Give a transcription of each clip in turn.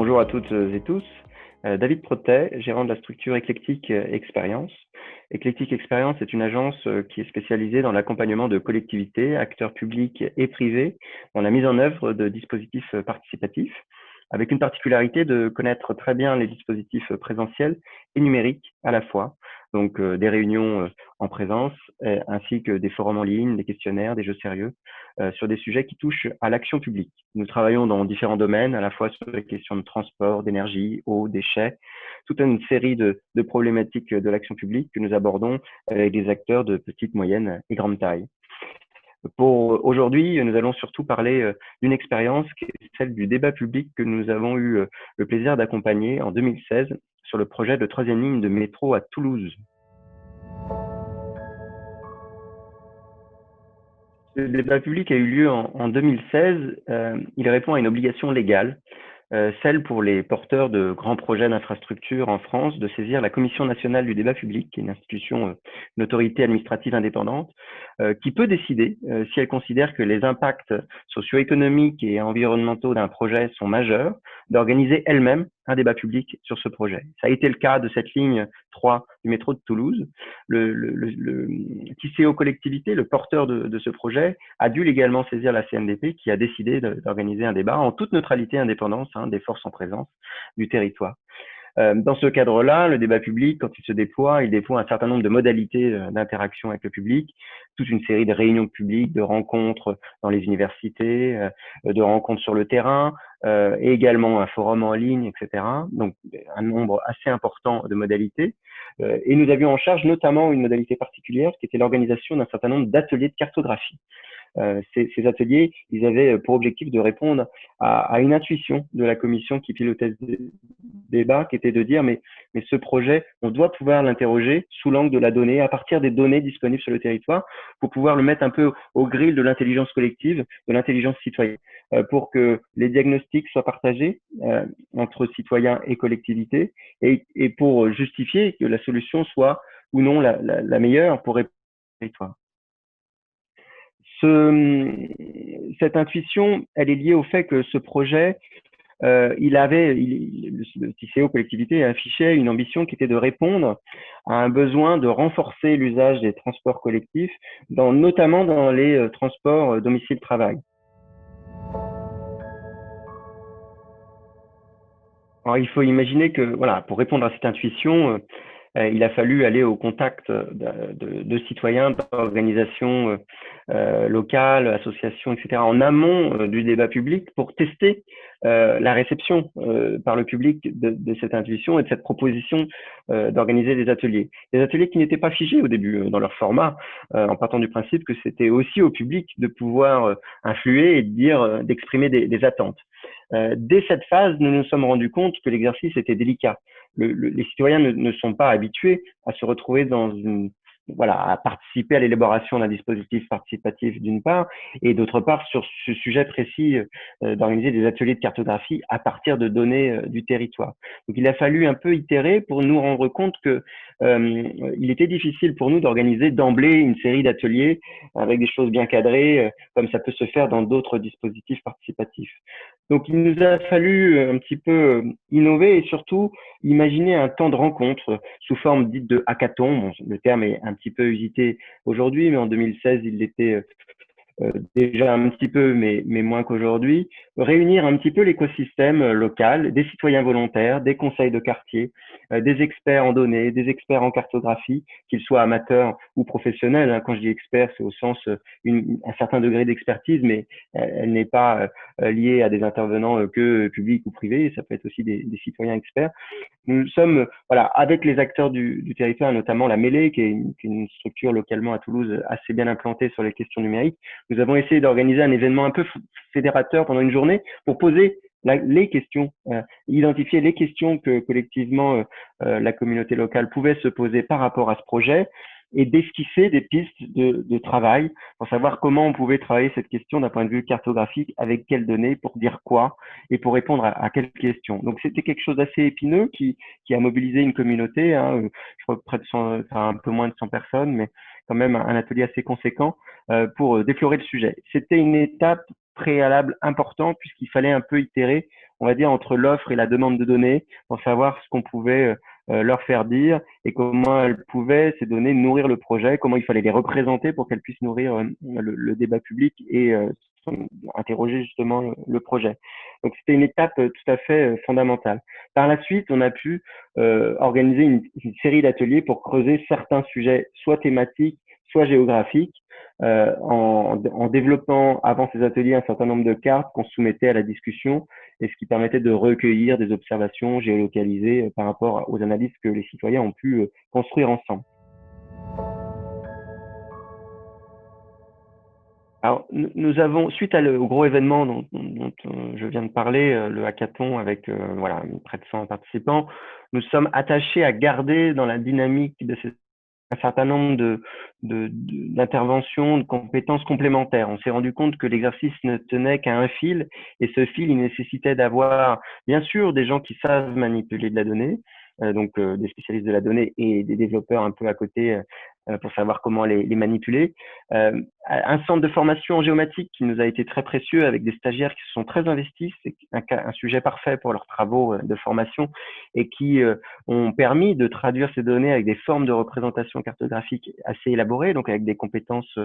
Bonjour à toutes et tous. David Protet, gérant de la structure Eclectic Experience. Eclectic Experience est une agence qui est spécialisée dans l'accompagnement de collectivités, acteurs publics et privés, dans la mise en œuvre de dispositifs participatifs, avec une particularité de connaître très bien les dispositifs présentiels et numériques à la fois, donc des réunions en présence, ainsi que des forums en ligne, des questionnaires, des jeux sérieux, sur des sujets qui touchent à l'action publique. Nous travaillons dans différents domaines, à la fois sur les questions de transport, d'énergie, eau, déchets, toute une série de problématiques de l'action publique que nous abordons avec des acteurs de petite, moyenne et grande taille. Pour aujourd'hui, nous allons surtout parler d'une expérience qui est celle du débat public que nous avons eu le plaisir d'accompagner en 2016 sur le projet de 3e ligne de métro à Toulouse. Le débat public a eu lieu en 2016. Il répond à une obligation légale, celle pour les porteurs de grands projets d'infrastructure en France de saisir la Commission nationale du débat public, qui est une institution, une autorité administrative indépendante, qui peut décider, si elle considère que les impacts socio-économiques et environnementaux d'un projet sont majeurs, d'organiser elle-même un débat public sur ce projet. Ça a été le cas de cette ligne 3 du métro de Toulouse. Le TCO collectivité, le porteur de ce projet, a dû légalement saisir la CNDP qui a décidé d'organiser un débat en toute neutralité et indépendance des forces en présence du territoire. Dans ce cadre-là, le débat public, quand il déploie un certain nombre de modalités d'interaction avec le public, toute une série de réunions publiques, de rencontres dans les universités, de rencontres sur le terrain, et également un forum en ligne, etc. Donc, un nombre assez important de modalités. Et nous avions en charge notamment une modalité particulière qui était l'organisation d'un certain nombre d'ateliers de cartographie. Ces ateliers, ils avaient pour objectif de répondre à une intuition de la commission qui pilotait ce débat, qui était de dire mais ce projet, on doit pouvoir l'interroger sous l'angle de la donnée, à partir des données disponibles sur le territoire, pour pouvoir le mettre un peu au grill de l'intelligence collective, de l'intelligence citoyenne, pour que les diagnostics soient partagés entre citoyens et collectivités, et pour justifier que la solution soit ou non la meilleure pour répondre au territoire. Cette intuition, elle est liée au fait que ce projet, le TCO collectivité affichait une ambition qui était de répondre à un besoin de renforcer l'usage des transports collectifs, notamment dans les transports domicile-travail. Alors, il faut imaginer que, voilà, pour répondre à cette intuition, il a fallu aller au contact de citoyens, d'organisations locales, associations, etc., en amont du débat public pour tester la réception par le public de cette intuition et de cette proposition d'organiser des ateliers. Des ateliers qui n'étaient pas figés au début dans leur format, en partant du principe que c'était aussi au public de pouvoir influer et d'exprimer des attentes. Dès cette phase, nous nous sommes rendus compte que l'exercice était délicat. Les citoyens ne sont pas habitués à se retrouver à participer à l'élaboration d'un dispositif participatif d'une part, et d'autre part sur ce sujet précis d'organiser des ateliers de cartographie à partir de données du territoire. Donc il a fallu un peu itérer pour nous rendre compte que il était difficile pour nous d'organiser d'emblée une série d'ateliers avec des choses bien cadrées, comme ça peut se faire dans d'autres dispositifs participatifs. Donc il nous a fallu un petit peu innover et surtout imaginer un temps de rencontre sous forme dite de hackathon. Bon, le terme est un petit peu usité aujourd'hui, mais en 2016, il l'était déjà un petit peu, mais moins qu'aujourd'hui, réunir un petit peu l'écosystème local, des citoyens volontaires, des conseils de quartier, des experts en données, des experts en cartographie, qu'ils soient amateurs ou professionnels. Quand je dis expert, c'est au sens un certain degré d'expertise, mais elle n'est pas liée à des intervenants que publics ou privés, ça peut être aussi des citoyens experts. Nous sommes, avec les acteurs du territoire, notamment la Mêlée, qui est une structure localement à Toulouse assez bien implantée sur les questions numériques. Nous avons essayé d'organiser un événement un peu fédérateur pendant une journée pour poser les questions, identifier les questions que collectivement la communauté locale pouvait se poser par rapport à ce projet et d'esquisser des pistes de travail pour savoir comment on pouvait travailler cette question d'un point de vue cartographique, avec quelles données, pour dire quoi et pour répondre à quelles questions. Donc c'était quelque chose d'assez épineux qui a mobilisé une communauté, je crois près de 100, un peu moins de 100 personnes, mais quand même un atelier assez conséquent pour déflorer le sujet. C'était une étape préalable important puisqu'il fallait un peu itérer, on va dire, entre l'offre et la demande de données pour savoir ce qu'on pouvait leur faire dire et comment elles pouvaient, ces données, nourrir le projet, comment il fallait les représenter pour qu'elles puissent nourrir le débat public et interroger justement le projet. Donc c'était une étape tout à fait fondamentale. Par la suite, on a pu organiser une série d'ateliers pour creuser certains sujets, soit thématiques, soit géographiques, en développant avant ces ateliers un certain nombre de cartes qu'on soumettait à la discussion et ce qui permettait de recueillir des observations géolocalisées par rapport aux analyses que les citoyens ont pu construire ensemble. Alors, nous avons, suite au gros événement dont je viens de parler, le hackathon avec voilà, près de 100 participants, nous sommes attachés à garder dans la dynamique de un certain nombre d'interventions, de compétences complémentaires. On s'est rendu compte que l'exercice ne tenait qu'à un fil, et ce fil, il nécessitait d'avoir, bien sûr, des gens qui savent manipuler de la donnée, donc des spécialistes de la donnée et des développeurs un peu à côté pour savoir comment les manipuler. Un centre de formation en géomatique qui nous a été très précieux avec des stagiaires qui se sont très investis, c'est un sujet parfait pour leurs travaux de formation et qui ont permis de traduire ces données avec des formes de représentation cartographique assez élaborées, donc avec des compétences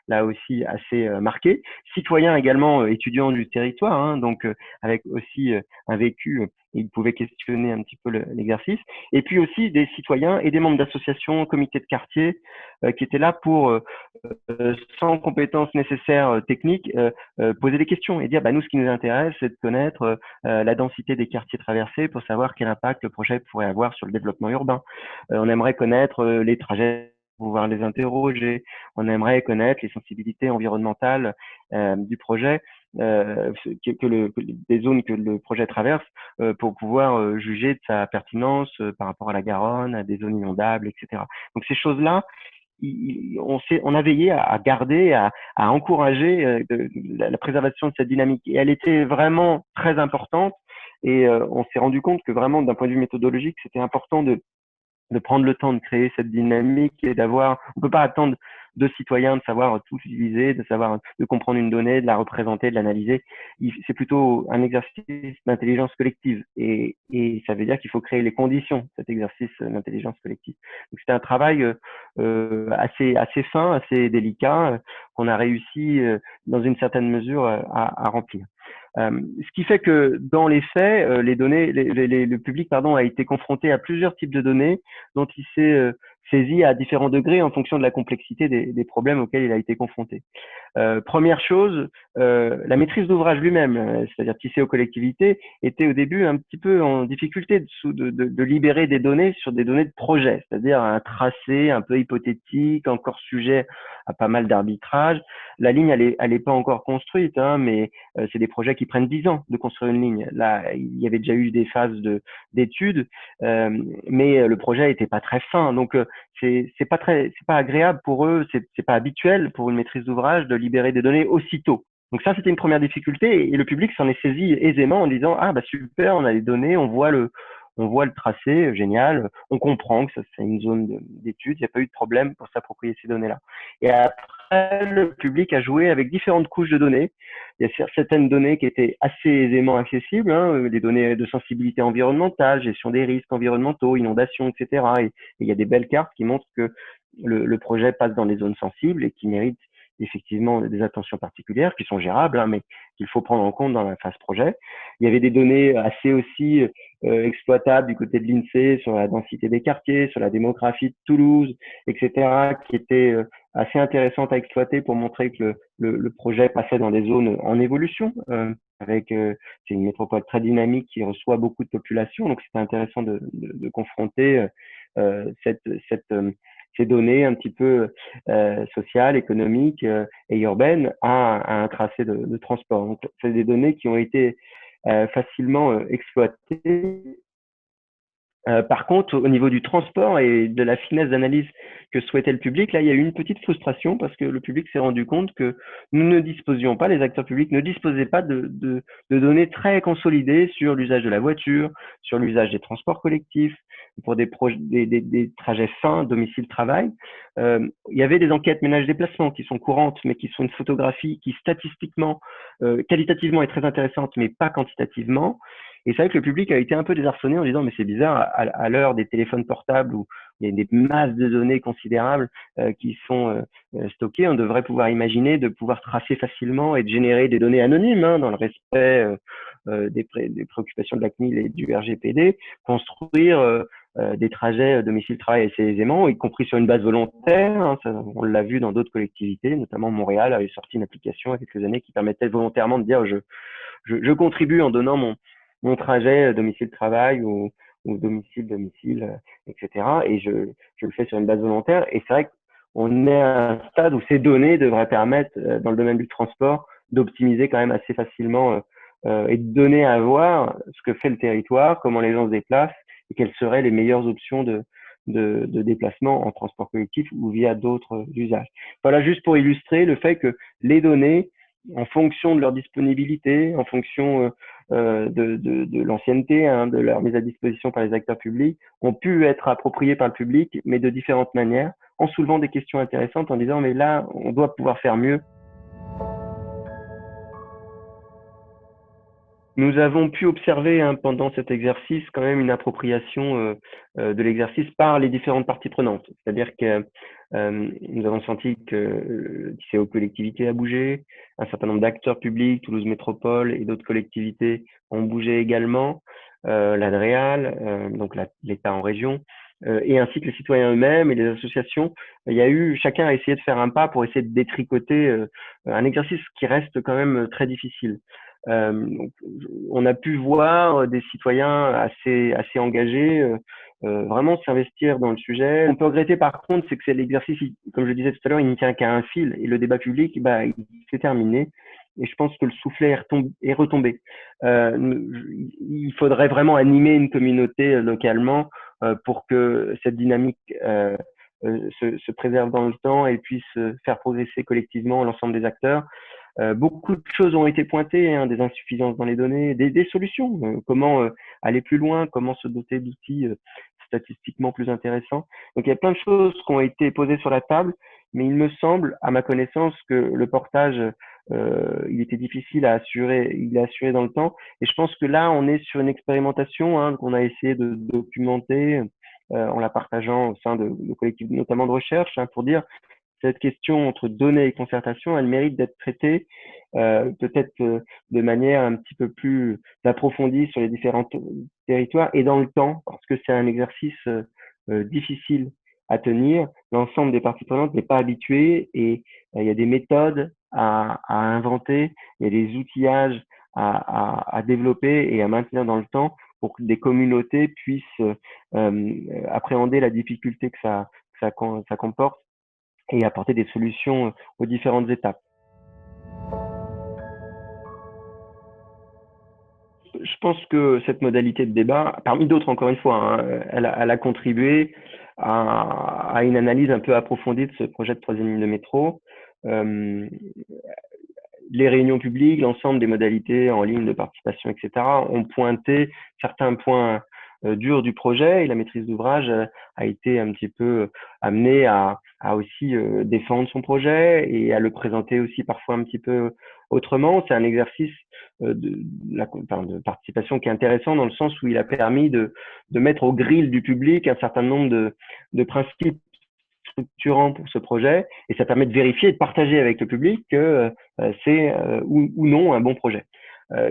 là aussi assez marquées. Citoyens également étudiants du territoire, hein, donc avec aussi un vécu, ils pouvaient questionner un petit peu l'exercice. Et puis aussi des citoyens et des membres d'associations, comités de quartier, qui étaient là pour sans compétences nécessaires techniques, poser des questions et dire bah, nous, ce qui nous intéresse, c'est de connaître la densité des quartiers traversés pour savoir quel impact le projet pourrait avoir sur le développement urbain. On aimerait connaître les trajets pour pouvoir les interroger. On aimerait connaître les sensibilités environnementales du projet, des zones que le projet traverse, pour pouvoir juger de sa pertinence par rapport à la Garonne, à des zones inondables, etc. Donc ces choses-là, on a veillé à garder, à encourager la préservation de cette dynamique. Et elle était vraiment très importante. Et on s'est rendu compte que vraiment, d'un point de vue méthodologique, c'était important de prendre le temps de créer cette dynamique et d'avoir, on peut pas attendre de citoyens de savoir tout utiliser, de savoir, de comprendre une donnée, de la représenter, de l'analyser. C'est plutôt un exercice d'intelligence collective et ça veut dire qu'il faut créer les conditions de cet exercice d'intelligence collective. Donc c'était un travail assez fin, assez délicat qu'on a réussi dans une certaine mesure à remplir. Ce qui fait que dans les faits, les données, le public pardon a été confronté à plusieurs types de données dont il s'est saisi à différents degrés en fonction de la complexité des problèmes auxquels il a été confronté. Première chose, la maîtrise d'ouvrage lui-même, c'est-à-dire tisser aux collectivités, était au début un petit peu en difficulté de libérer des données sur des données de projet, c'est-à-dire un tracé un peu hypothétique, encore sujet à pas mal d'arbitrage. La ligne, elle est pas encore construite, hein, mais c'est des projets qui prennent 10 ans de construire une ligne. Là, il y avait déjà eu des phases d'études, mais le projet était pas très fin. Donc, c'est pas agréable pour eux, c'est pas habituel pour une maîtrise d'ouvrage de libérer des données aussitôt. Donc ça, c'était une première difficulté et le public s'en est saisi aisément en disant ah bah super, on a les données, on voit le tracé, génial, on comprend que ça c'est une zone d'étude, il n'y a pas eu de problème pour s'approprier ces données-là. Et après, le public a joué avec différentes couches de données. Il y a certaines données qui étaient assez aisément accessibles, hein, des données de sensibilité environnementale, gestion des risques environnementaux, inondations, etc. Et il y a des belles cartes qui montrent que le projet passe dans les zones sensibles et qui méritent effectivement des attentions particulières qui sont gérables, hein, mais qu'il faut prendre en compte dans la phase projet. Il y avait des données assez aussi exploitables du côté de l'INSEE sur la densité des quartiers, sur la démographie de Toulouse, etc., qui étaient assez intéressantes à exploiter pour montrer que le projet passait dans des zones en évolution, c'est une métropole très dynamique qui reçoit beaucoup de population, donc c'était intéressant de confronter ces données un petit peu sociales, économiques et urbaines à un tracé de transport. Donc, c'est des données qui ont été facilement exploitées. Par contre, au niveau du transport et de la finesse d'analyse que souhaitait le public, là, il y a eu une petite frustration parce que le public s'est rendu compte que nous ne disposions pas, les acteurs publics ne disposaient pas de données très consolidées sur l'usage de la voiture, sur l'usage des transports collectifs, pour des trajets fins, domicile-travail. Il y avait des enquêtes ménage-déplacement qui sont courantes, mais qui sont une photographie qui statistiquement, qualitativement est très intéressante, mais pas quantitativement. Et c'est vrai que le public a été un peu désarçonné en disant, mais c'est bizarre, à l'heure des téléphones portables où il y a des masses de données considérables qui sont stockées, on devrait pouvoir imaginer de pouvoir tracer facilement et de générer des données anonymes dans le respect des préoccupations de la CNIL et du RGPD, construire des trajets domicile-travail assez aisément, y compris sur une base volontaire. Ça, on l'a vu dans d'autres collectivités, notamment Montréal avait sorti une application il y a quelques années qui permettait volontairement de dire je contribue en donnant mon trajet domicile-travail ou domicile-domicile, etc. Et je le fais sur une base volontaire. Et c'est vrai qu'on est à un stade où ces données devraient permettre, dans le domaine du transport, d'optimiser quand même assez facilement et de donner à voir ce que fait le territoire, comment les gens se déplacent et quelles seraient les meilleures options de déplacement en transport collectif ou via d'autres usages. Voilà, juste pour illustrer le fait que les données, en fonction de leur disponibilité, en fonction de l'ancienneté, de leur mise à disposition par les acteurs publics, ont pu être appropriées par le public, mais de différentes manières, en soulevant des questions intéressantes, en disant mais là, on doit pouvoir faire mieux. Nous avons pu observer pendant cet exercice quand même une appropriation de l'exercice par les différentes parties prenantes. C'est-à-dire que nous avons senti que le TCO collectivité a bougé, un certain nombre d'acteurs publics, Toulouse Métropole et d'autres collectivités ont bougé également, l'ADREAL, donc l'État en région, et ainsi que les citoyens eux-mêmes et les associations. Il y a eu, chacun a essayé de faire un pas pour essayer de détricoter un exercice qui reste quand même très difficile. Donc, on a pu voir des citoyens assez engagés, vraiment s'investir dans le sujet. On peut regretter par contre, c'est que c'est l'exercice, comme je le disais tout à l'heure, il ne tient qu'à un fil et le débat public, il s'est terminé. Et je pense que le soufflet est retombé. Il faudrait vraiment animer une communauté localement pour que cette dynamique se préserve dans le temps et puisse faire progresser collectivement l'ensemble des acteurs. Beaucoup de choses ont été pointées, des insuffisances dans les données, des solutions. Comment aller plus loin, comment se doter d'outils statistiquement plus intéressants. Donc il y a plein de choses qui ont été posées sur la table, mais il me semble, à ma connaissance, que le portage, il était difficile à assurer, il est assuré dans le temps. Et je pense que là, on est sur une expérimentation qu'on a essayé de documenter en la partageant au sein de collectifs, notamment de recherche, pour dire cette question entre données et concertation, elle mérite d'être traitée peut-être de manière un petit peu plus approfondie sur les différents territoires et dans le temps, parce que c'est un exercice difficile à tenir. L'ensemble des parties prenantes n'est pas habitué et il y a des méthodes à inventer, il y a des outillages à développer et à maintenir dans le temps pour que des communautés puissent appréhender la difficulté que ça comporte et apporter des solutions aux différentes étapes. Je pense que cette modalité de débat, parmi d'autres encore une fois, elle a contribué à une analyse un peu approfondie de ce projet de troisième ligne de métro. Les réunions publiques, l'ensemble des modalités en ligne de participation, etc., ont pointé certains points durs du projet et la maîtrise d'ouvrage a été un petit peu amenée à aussi défendre son projet et à le présenter aussi parfois un petit peu autrement. C'est un exercice de participation qui est intéressant dans le sens où il a permis de mettre au grill du public un certain nombre de principes structurant pour ce projet et ça permet de vérifier et de partager avec le public que c'est ou non un bon projet.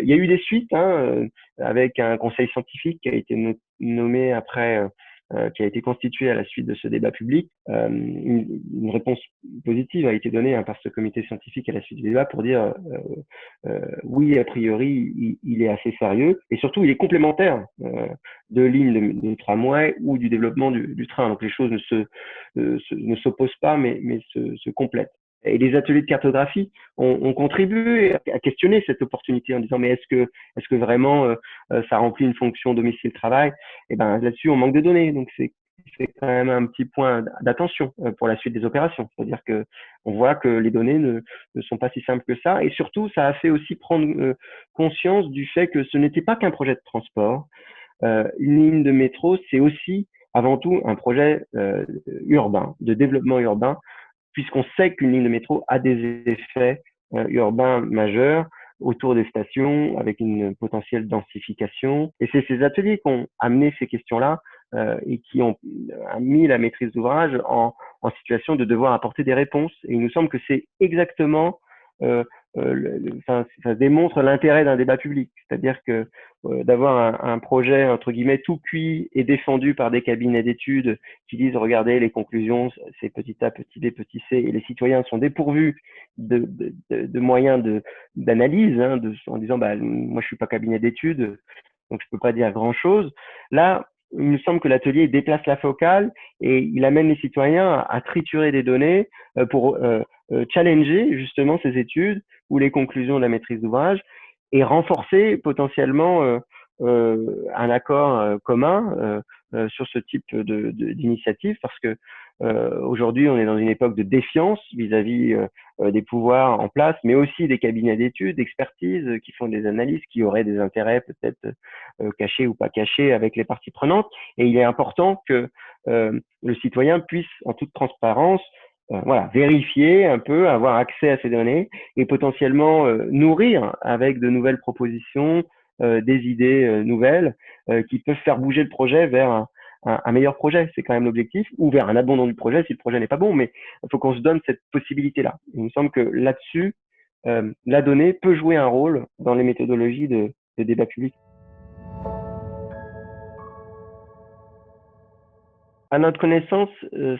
Il y a eu des suites avec un conseil scientifique qui a été nommé après, qui a été constitué à la suite de ce débat public. Une réponse positive a été donnée par ce comité scientifique à la suite du débat pour dire oui, a priori, il est assez sérieux et surtout, il est complémentaire de lignes de tramway ou du développement du train. Donc, les choses ne s'opposent pas, mais se complètent. Et les ateliers de cartographie ont contribué à questionner cette opportunité en disant mais est-ce que vraiment ça remplit une fonction domicile-travail? Et ben là-dessus on manque de données, donc c'est quand même un petit point d'attention pour la suite des opérations. C'est-à-dire que on voit que les données ne sont pas si simples que ça, et surtout ça a fait aussi prendre conscience du fait que ce n'était pas qu'un projet de transport. Une ligne de métro, c'est aussi avant tout un projet urbain, de développement urbain, puisqu'on sait qu'une ligne de métro a des effets urbains majeurs autour des stations, avec une potentielle densification. Et c'est ces ateliers qui ont amené ces questions-là et qui ont mis la maîtrise d'ouvrage en situation de devoir apporter des réponses. Et il nous semble que c'est exactement, ça démontre l'intérêt d'un débat public. C'est-à-dire que d'avoir un projet, entre guillemets, tout cuit et défendu par des cabinets d'études qui disent, regardez, les conclusions, c'est petit a, petit b, petit c, et les citoyens sont dépourvus de moyens d'analyse, hein, en disant, bah, moi, je suis pas cabinet d'études, donc je peux pas dire grand-chose. Là, il me semble que l'atelier déplace la focale et il amène les citoyens à triturer des données pour challenger justement ces études ou les conclusions de la maîtrise d'ouvrage et renforcer potentiellement un accord commun sur ce type d'initiative parce que aujourd'hui on est dans une époque de défiance vis-à-vis des pouvoirs en place, mais aussi des cabinets d'études, d'expertise qui font des analyses, qui auraient des intérêts peut-être cachés ou pas cachés avec les parties prenantes. Et il est important que le citoyen puisse, en toute transparence, voilà, vérifier un peu, avoir accès à ces données et potentiellement nourrir avec de nouvelles propositions, des idées nouvelles qui peuvent faire bouger le projet vers un meilleur projet, c'est quand même l'objectif, ou vers un abandon du projet si le projet n'est pas bon, mais il faut qu'on se donne cette possibilité-là. Il me semble que là-dessus, la donnée peut jouer un rôle dans les méthodologies de débat public. À notre connaissance,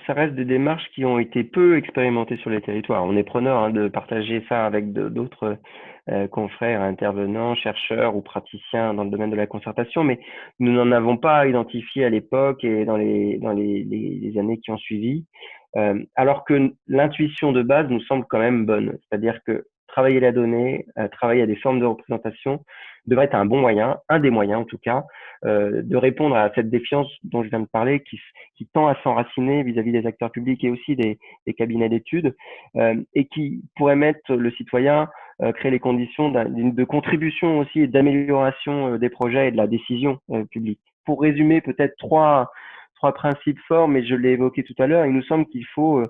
ça reste des démarches qui ont été peu expérimentées sur les territoires. On est preneur hein, de partager ça avec d'autres confrères, intervenants, chercheurs ou praticiens dans le domaine de la concertation, mais nous n'en avons pas identifié à l'époque et dans les années qui ont suivi, alors que l'intuition de base nous semble quand même bonne. C'est-à-dire que travailler la donnée, travailler à des formes de représentation devrait être un bon moyen, un des moyens en tout cas, de répondre à cette défiance dont je viens de parler, qui tend à s'enraciner vis-à-vis des acteurs publics et aussi des cabinets d'études, et qui pourrait mettre le citoyen, créer les conditions de contribution aussi et d'amélioration des projets et de la décision publique. Pour résumer peut-être trois principes forts, mais je l'ai évoqué tout à l'heure, il nous semble qu'il faut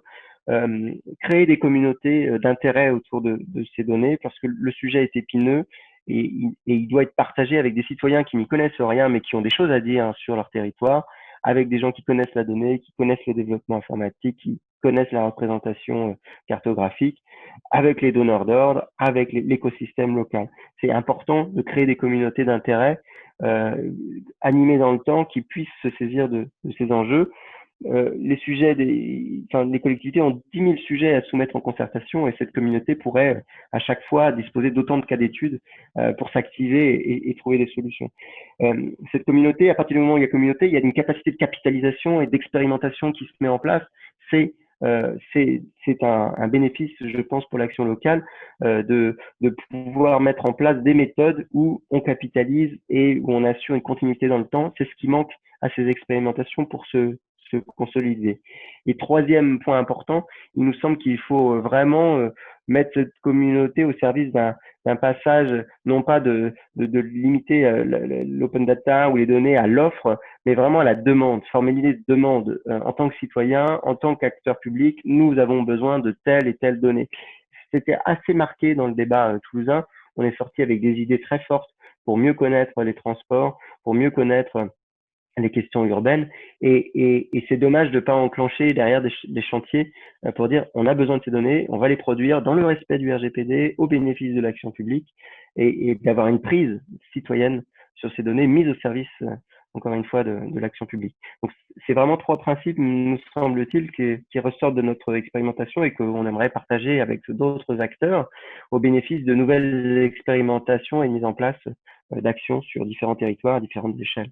créer des communautés d'intérêt autour de ces données parce que le sujet est épineux et il doit être partagé avec des citoyens qui n'y connaissent rien mais qui ont des choses à dire hein, sur leur territoire, avec des gens qui connaissent la donnée, qui connaissent le développement informatique, qui connaissent la représentation cartographique, avec les donneurs d'ordre, avec l'écosystème local. C'est important de créer des communautés d'intérêt euh, animées dans le temps qui puissent se saisir de ces enjeux les sujets les collectivités ont 10 000 sujets à soumettre en concertation et cette communauté pourrait à chaque fois disposer d'autant de cas d'études pour s'activer et trouver des solutions. Cette communauté, à partir du moment où il y a communauté, il y a une capacité de capitalisation et d'expérimentation qui se met en place. C'est un bénéfice, je pense, pour l'action locale de pouvoir mettre en place des méthodes où on capitalise et où on assure une continuité dans le temps. C'est ce qui manque à ces expérimentations pour se consolider. Et troisième point important, il nous semble qu'il faut vraiment mettre cette communauté au service d'un passage, non pas de limiter l'open data ou les données à l'offre, mais vraiment à la demande, former l'idée de demande en tant que citoyen, en tant qu'acteur public, nous avons besoin de telle et telle donnée. C'était assez marqué dans le débat toulousain. On est sorti avec des idées très fortes pour mieux connaître les transports, pour mieux connaître les questions urbaines et c'est dommage de ne pas enclencher derrière des chantiers pour dire on a besoin de ces données, on va les produire dans le respect du RGPD au bénéfice de l'action publique et d'avoir une prise citoyenne sur ces données mises au service encore une fois de l'action publique. Donc c'est vraiment trois principes, nous semble-t-il, qui ressortent de notre expérimentation et qu'on aimerait partager avec d'autres acteurs au bénéfice de nouvelles expérimentations et mises en place d'actions sur différents territoires à différentes échelles.